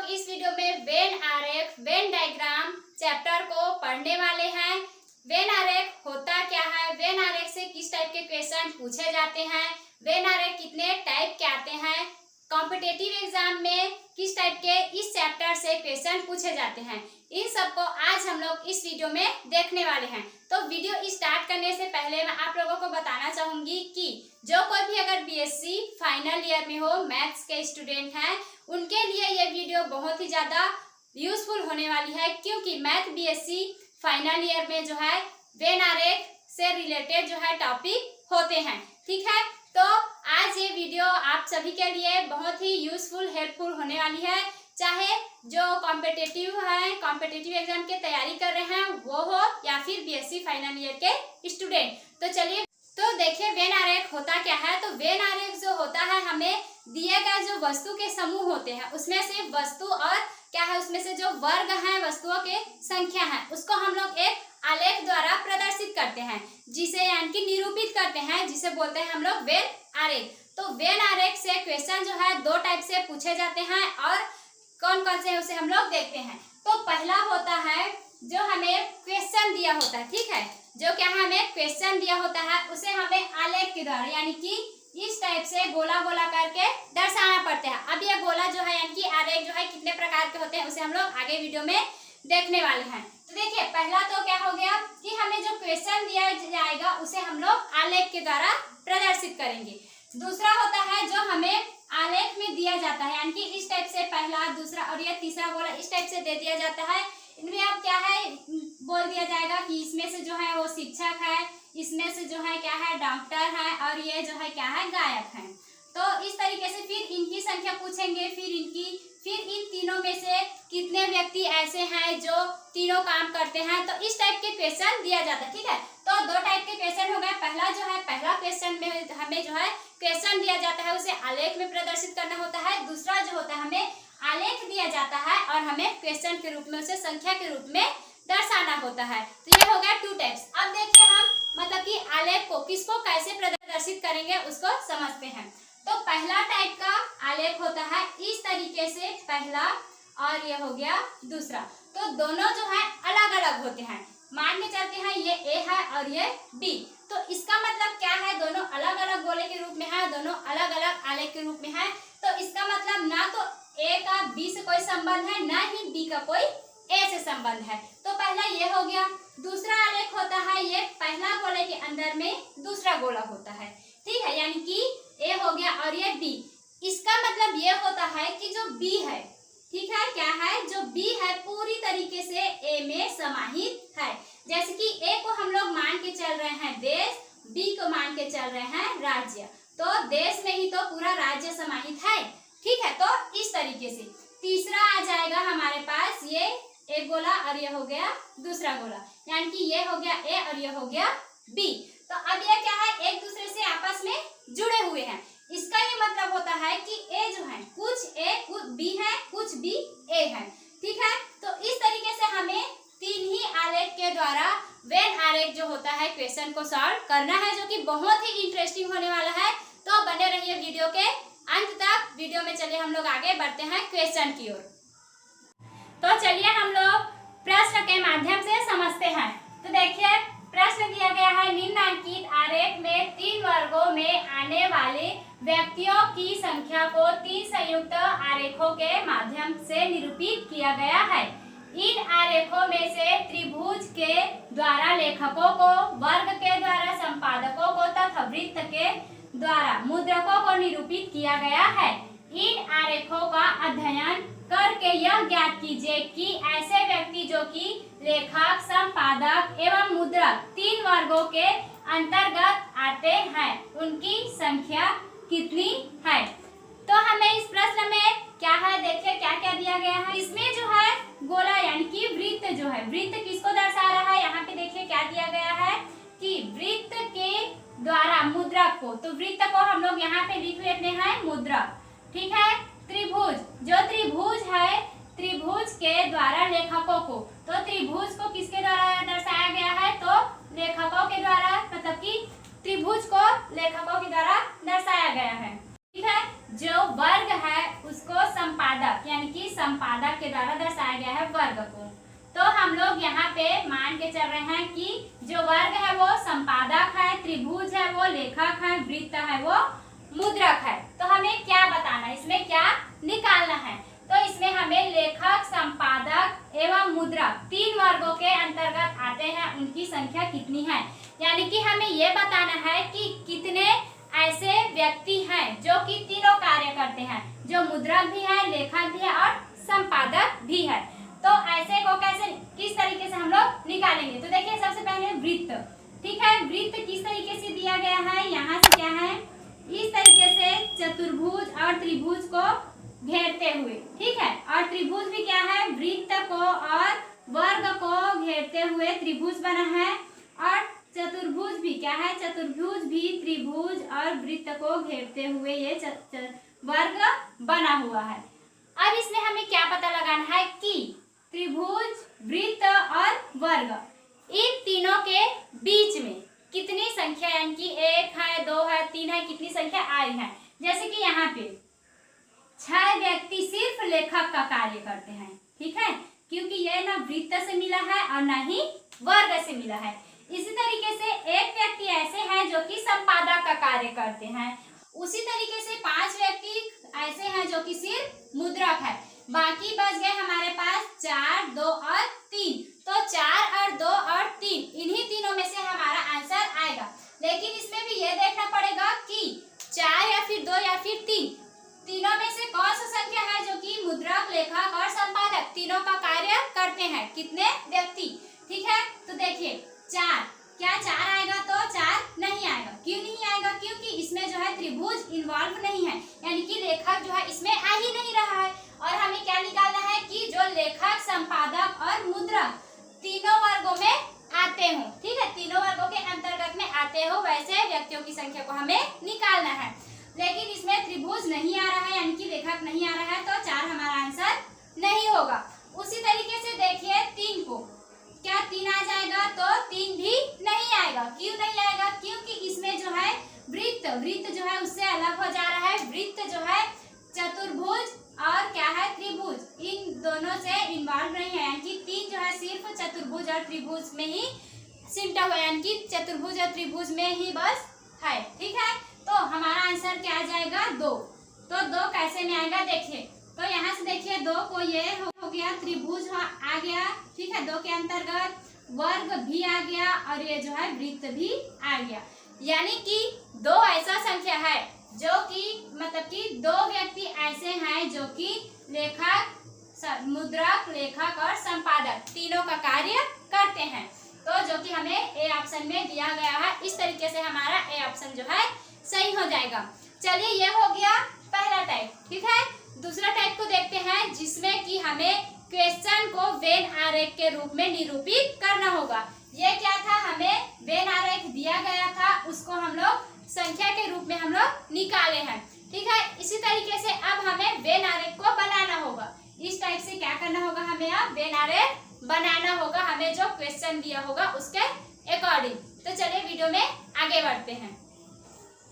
इस वीडियो में वेन आरेख वेन डायग्राम चैप्टर को पढ़ने वाले हैं। वेन आरेख होता क्या है, वेन आरेख से किस टाइप के क्वेश्चन पूछे जाते हैं, वेन आरेख कितने टाइप के आते हैं, कॉम्पिटिटिव एग्जाम में किस टाइप के इस चैप्टर से क्वेश्चन पूछे जाते हैं, इन सबको आज हम लोग इस वीडियो में देखने वाले हैं। तो वीडियो स्टार्ट करने से पहले मैं आप लोगों को बताना चाहूंगी कि जो कोई भी अगर बीएससी फाइनल ईयर में हो, मैथ्स के स्टूडेंट हैं, उनके लिए ये वीडियो बहुत ही ज़्यादा यूजफुल होने वाली है, क्योंकि मैथ बीएससी फाइनल ईयर में जो है वेन आरेख से रिलेटेड जो है टॉपिक होते हैं। ठीक है, तो आज ये वीडियो आप सभी के लिए बहुत ही यूजफुल हेल्पफुल होने वाली है, चाहे जो कॉम्पिटिटिव है, कॉम्पिटिटिव एग्जाम की तैयारी कर रहे हैं वो हो, या फिर बीएससी फाइनल ईयर के स्टूडेंट। तो चलिए तो देखिए वेन आरेख होता क्या है। तो वेन आरेख जो होता है, हमें दिए गए जो वस्तु के समूह होते हैं उसमें से वस्तु और क्या है, उसमें से जो वर्ग हैं, वस्तुओं के संख्या है, उसको हम लोग एक आलेख द्वारा प्रदर्शित करते हैं, जिसे यानी कि निरूपित करते हैं, जिसे बोलते हैं हम लोग वेन आरेख। तो वेन आरेख से क्वेश्चन जो है दो टाइप से पूछे जाते हैं, और कौन कौन से है उसे हम लोग देखते हैं। तो पहला होता है जो हमें क्वेश्चन दिया होता है, ठीक है, जो क्या है हमें क्वेश्चन दिया होता है उसे हमें आलेख के द्वारा यानी कि इस टाइप से गोला गोला करके दर्शाना पड़ता है। अब ये गोला जो है यानी कि आरेख जो है कितने प्रकार के होते हैं उसे हम लोग आगे वीडियो में देखने वाले हैं। तो देखिए पहला तो क्या हो गया कि हमें जो क्वेश्चन दिया जाएगा उसे हम लोग आलेख के द्वारा प्रदर्शित करेंगे। दूसरा होता है जो हमें आलेख में दिया जाता है, यानी कि इस टाइप से पहला, दूसरा और ये तीसरा गोला इस टाइप से दे दिया जाता है। इनमें अब क्या है बोल दिया जाएगा कि इसमें से जो है वो शिक्षक है, इसमें से जो है क्या है डॉक्टर है, और ये जो है क्या है गायक है। तो इस तरीके से फिर इनकी संख्या पूछेंगे, फिर इन तीनों में से कितने व्यक्ति ऐसे हैं जो तीनों काम करते हैं। तो इस टाइप के क्वेश्चन दिया जाता है। ठीक है, तो दो टाइप के क्वेश्चन हो गए। पहला जो है पहला क्वेश्चन में हमें जो है क्वेश्चन दिया जाता है उसे आलेख में प्रदर्शित करना होता है। दूसरा जो होता है हमें आलेख दिया जाता है और हमें क्वेश्चन के रूप में उसे संख्या के रूप में दर्शाना होता है। तो ये हो गया टू टाइप्स। अब देखिए हम मतलब कि आलेख को किसको कैसे प्रदर्शित करेंगे उसको समझते हैं। तो पहला टाइप का आलेख होता है इस तरीके से, पहला, और ये हो गया दूसरा। तो दोनों जो है अलग अलग होते हैं। मान के चलते हैं ये ए है और ये बी। तो इसका मतलब क्या है, दोनों अलग अलग गोले के रूप में है, दोनों अलग अलग आलेख के रूप में है। तो इसका मतलब ना तो ए का बी से कोई संबंध है, ना ही बी का कोई ए से संबंध है। तो पहला ये हो गया। दूसरा आलेख होता है ये पहला गोले के अंदर में दूसरा गोला होता है, ठीक है, यानी कि ए हो गया और ये बी। इसका मतलब ये होता है कि जो बी है, ठीक है, क्या है, जो बी है पूरी तरीके से ए में समाहित है। जैसे कि ए को हम लोग मान के चल रहे हैं देश, बी को मान के चल रहे हैं राज्य। तो देश में ही तो पूरा राज्य समाहित है। ठीक है, तो इस तरीके से तीसरा आ जाएगा हमारे पास ये एक गोला और ये हो गया दूसरा गोला, यानी कि ये हो गया ए और ये हो गया बी। तो अब ये क्या है, एक दूसरे से आपस में जुड़े हुए हैं। इसका ये मतलब होता है कि ए जो है कुछ ए कुछ बी है, कुछ बी ए है। ठीक है, तो इस तरीके से हमें तीन ही आलेख के द्वारा वेन आरेख जो होता है क्वेश्चन को सॉल्व करना है, जो कि बहुत ही इंटरेस्टिंग होने वाला है। तो बने रहिए वीडियो के अंत तक। वीडियो में चलिए हम लोग आगे बढ़ते हैं क्वेश्चन की ओर। तो चलिए हम लोग प्रश्न के माध्यम से समझते हैं। तो देखिए प्रश्न दिया गया है, निम्नलिखित आरेख में तीन वर्गों में आने वाले व्यक्तियों की संख्या को तीन संयुक्त आरेखों के माध्यम से निरूपित किया गया है। इन आरेखों में से त्रिभुज के द्वारा लेखकों को, वर्ग के द्वारा संपादकों को तथा वृत्त के द्वारा मुद्रकों को निरूपित किया गया है। इन आरेखों का अध्ययन करके यह ज्ञात कीजिए कि ऐसे व्यक्ति जो कि लेखक, संपादक एवं मुद्रक तीन वर्गों के अंतर्गत आते हैं, उनकी संख्या कितनी है। तो हमें इस प्रश्न में क्या है, देखिए क्या क्या दिया गया है। इसमें जो है गोला यानी कि वृत्त जो है, वृत्त किसको दर्शा रहा है, यहाँ पे देखिए क्या दिया गया है कि वृत्त के द्वारा मुद्रक को। तो वृत्त को हम लोग यहाँ पे लिख लेते हैं मुद्रक। ठीक है, त्रिभुज, जो त्रिभुज है, त्रिभुज के द्वारा लेखकों को। तो त्रिभुज को किसके द्वारा दर्शाया गया है, तो लेखकों के द्वारा, मतलब कि त्रिभुज को लेखकों के द्वारा दर्शाया गया है। ठीक है, जो वर्ग है उसको संपादक यानी कि संपादक के द्वारा दर्शाया गया है वर्ग को। तो हम लोग यहाँ पे मान के चल रहे हैं कि जो वर्ग है वो संपादक है, त्रिभुज है वो लेखक है, वृत्त है वो मुद्रक है। तो हमें क्या बताना है, इसमें क्या निकालना है? तो इसमें हमें लेखक, संपादक एवं मुद्रक 3 वर्गों के अंतर्गत आते हैं, उनकी संख्या कितनी है। यानी कि हमें ये बताना है कि कितने ऐसे व्यक्ति हैं जो कि तीनों कार्य करते हैं, जो मुद्रक भी है, लेखक भी है और संपादक भी है। तो ऐसे को कैसे, किस तरीके से हम लोग निकालेंगे? तो देखिए सबसे पहले वृत्त, ठीक है। वृत्त किस तरीके से दिया गया है, यहाँ से क्या है, इस तरीके से चतुर्भुज और त्रिभुज को घेरते हुए, ठीक है। और त्रिभुज भी क्या है, वृत्त को और वर्ग को घेरते हुए त्रिभुज बना है। और चतुर्भुज भी क्या है, चतुर्भुज भी त्रिभुज और वृत्त को घेरते हुए ये वर्ग बना हुआ है। अब इसमें हमें क्या पता लगाना है कि त्रिभुज, वृत्त और वर्ग, इन तीनों के बीच में कितनी संख्या, यानी कि 1 है, 2 है, 3 है, कितनी संख्या आई है। जैसे कि यहाँ पे 6 व्यक्ति सिर्फ लेखक का कार्य करते हैं, ठीक है, क्योंकि यह ना वृत्त से मिला है और ना ही वर्ग से मिला है। इसी तरीके से एक व्यक्ति ऐसे हैं जो कि संपादक का कार्य करते हैं। उसी तरीके से 5 व्यक्ति ऐसे हैं जो कि सिर्फ मुद्रक है। बाकी बच गए हमारे पास 4, 2 और 3। तो 4 और 2 और 3, इन्हीं तीनों में से हमारा आंसर आएगा। लेकिन इसमें भी ये देखना पड़ेगा कि 4 या फिर 2 या फिर 3, तीनों में से कौन सा संख्या है जो कि मुद्रक, लेखक और संपादक तीनों का कार्य करते हैं, कितने व्यक्ति, ठीक है। तो देखिए 4, क्या 4 आएगा? तो 4 नहीं आएगा। क्यों नहीं आएगा? क्योंकि इसमें जो है त्रिभुज इन्वॉल्व नहीं है, यानी कि लेखक जो है इसमें आ ही नहीं रहा है। और हमें क्या निकालना है कि जो लेखक, संपादक और मुद्रक तीनों वर्गों में आते हो, ठीक है, तीनों वर्गों के अंतर्गत में आते हो, वैसे व्यक्तियों की संख्या को हमें निकालना है। लेकिन इसमें त्रिभुज नहीं आ रहा है, यानी कि लेखक नहीं आ रहा है, तो 4 हमारा आंसर नहीं होगा। उसी तरीके से देखिए 3 को, क्या 3 आ जाएगा? तो 3 भी नहीं आएगा। क्यों नहीं आएगा? क्योंकि इसमें जो है वृत्त जो है उससे अलग हो जा रहा है। वृत्त जो है चतुर्भुज और क्या है, त्रिभुज, इन दोनों से इन्वॉल्व नहीं है, यानी कि 3 जो है सिर्फ चतुर्भुज और त्रिभुज में ही सिमटा हुआ, यानी कि चतुर्भुज और त्रिभुज में ही बस है, ठीक है। तो हमारा आंसर क्या आ जाएगा? 2। तो 2 कैसे में आएगा? देखिए, तो यहाँ से देखिए 2 को ये हो गया, त्रिभुज आ गया, ठीक है, 2 के अंतर्गत वर्ग भी आ गया और ये जो है वृत्त भी आ गया। यानी कि 2 ऐसा संख्या है जो कि मतलब कि 2 व्यक्ति ऐसे हैं जो कि लेखक, मुद्रक, लेखक और संपादक तीनों का कार्य करते हैं। तो जो कि हमें ए ऑप्शन में दिया गया है, इस तरीके से हमारा ए ऑप्शन जो है सही हो जाएगा। चलिए, ये हो गया पहला टाइप, ठीक है। दूसरा टाइप को देखते हैं, जिसमें कि हमें क्वेश्चन को वेन आरेख के रूप में निरूपित करना होगा। ये क्या था, हमें वेन आरेख दिया गया था, उसको हम लोग संख्या के रूप में हम लोग निकाले हैं, ठीक है। इसी तरीके से अब हमें वेन आरेख को बनाना होगा। इस टाइप से क्या करना होगा, हमें अब वेन आरेख बनाना होगा, हमें जो क्वेश्चन दिया होगा उसके अकॉर्डिंग। तो चलिए वीडियो में आगे बढ़ते हैं।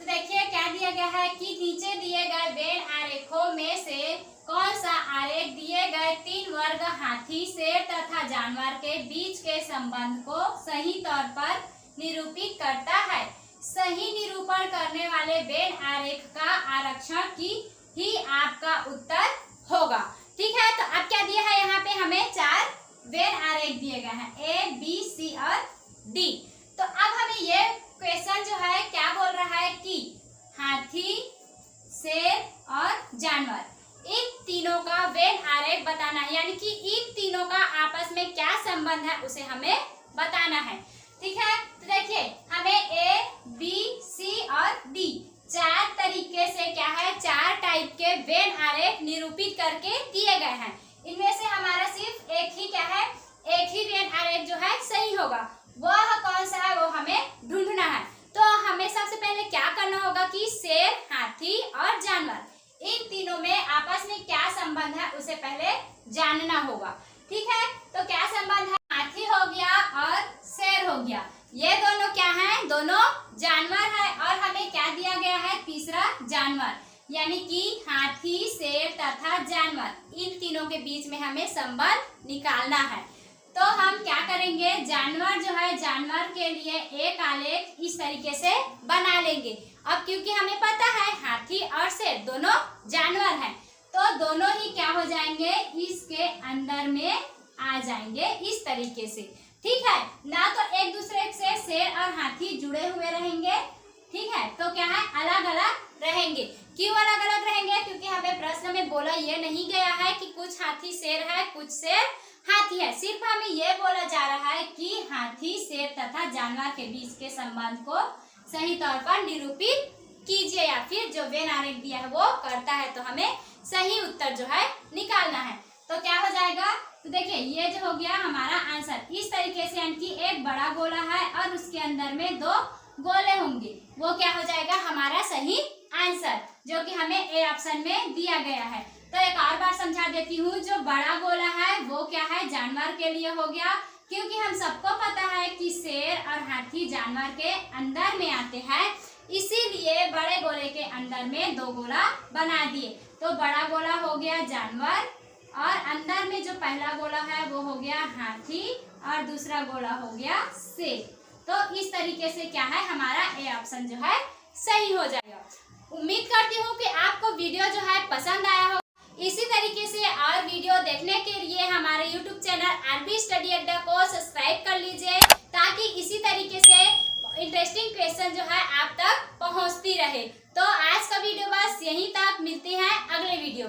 तो देखिए क्या दिया गया है कि नीचे दिए गए वेन आरेखों में से कौन सा आरेख दिए गए 3 वर्ग हाथी, शेर तथा जानवर के बीच के संबंध को सही तौर पर निरूपित करता है। सही निरूपण करने वाले वेन आरेख का आरक्षण की ही आपका उत्तर होगा, ठीक है। तो अब क्या दिया है, यहाँ पे हमें 4 वेन आरेख दिए गए हैं, A, B, C और D। तो अब हमें ये क्वेश्चन जो है क्या बोल रहा है कि हाथी, शेर और जानवर, इन तीनों का वेन आरेख बताना है, यानी कि इन तीनों का आपस में क्या संबंध है उसे हमें बताना है, ठीक है। तो देखिए हमें A, B, C और D 4 तरीके से क्या है, 4 टाइप के वेन आरेख निरूपित करके दिए गए हैं। इनमें से हमारा सिर्फ एक ही क्या है, एक ही वेन आरेख जो है सही होगा, वह कौन सा है वो हमें ढूंढना है। तो हमें सबसे पहले क्या करना होगा कि शेर, हाथी और जानवर, इन तीनों में आपस में क्या संबंध है उसे पहले जानना होगा, ठीक है। तो क्या संबंध है, हाथी हो गया और शेर हो गया, ये दोनों क्या हैं, दोनों जानवर है। और हमें क्या दिया गया है, तीसरा जानवर, यानी कि हाथी, शेर तथा जानवर, इन तीनों के बीच में हमें संबंध निकालना है। तो हम क्या करेंगे, जानवर जो है, जानवर के लिए एक आलेख इस तरीके से बना लेंगे। अब क्योंकि हमें पता है हाथी और शेर दोनों जानवर हैं, तो दोनों ही क्या हो जाएंगे, इसके अंदर में आ जाएंगे इस तरीके से। ठीक है ना, तो एक दूसरे से शेर और हाथी जुड़े हुए रहेंगे। ठीक है, तो क्या है, अलग अलग रहेंगे। क्यों अलग अलग रहेंगे, क्योंकि हमें प्रश्न में बोला ये नहीं गया है कि कुछ हाथी शेर है, कुछ शेर हाथी है। सिर्फ हमें ये बोला जा रहा है कि हाथी, शेर तथा जानवर के बीच के संबंध को सही तौर पर निरूपित कीजिए, या फिर जो वेन आरेख दिया है वो करता है, तो हमें सही उत्तर जो है निकालना है। तो क्या हो जाएगा, तो देखिए ये जो हो गया हमारा आंसर। इस तरीके से, यानी कि एक बड़ा गोला है और उसके अंदर में दो गोले होंगे, वो क्या हो जाएगा हमारा सही आंसर, जो कि हमें ए ऑप्शन में दिया गया है। तो एक और बार समझा देती हूँ, जो बड़ा गोला है वो क्या है, जानवर के लिए हो गया, क्योंकि हम सबको पता है कि शेर और हाथी जानवर के अंदर में आते हैं, इसीलिए बड़े गोले के अंदर में दो गोला बना दिए। तो बड़ा गोला हो गया जानवर, और अंदर में जो पहला गोला है वो हो गया हाथी, और दूसरा गोला हो गया शेर। तो इस तरीके से क्या है, हमारा ए ऑप्शन जो है सही हो जाएगा। उम्मीद करती हूँ कि आपको वीडियो जो है पसंद आया हो। इसी तरीके से और वीडियो देखने के लिए हमारे YouTube चैनल आरबी स्टडी अड्डा को सब्सक्राइब कर लीजिए, ताकि इसी तरीके से इंटरेस्टिंग क्वेश्चन जो है आप तक पहुँचती रहे। तो आज का वीडियो बस यहीं तक, मिलती है अगले वीडियो।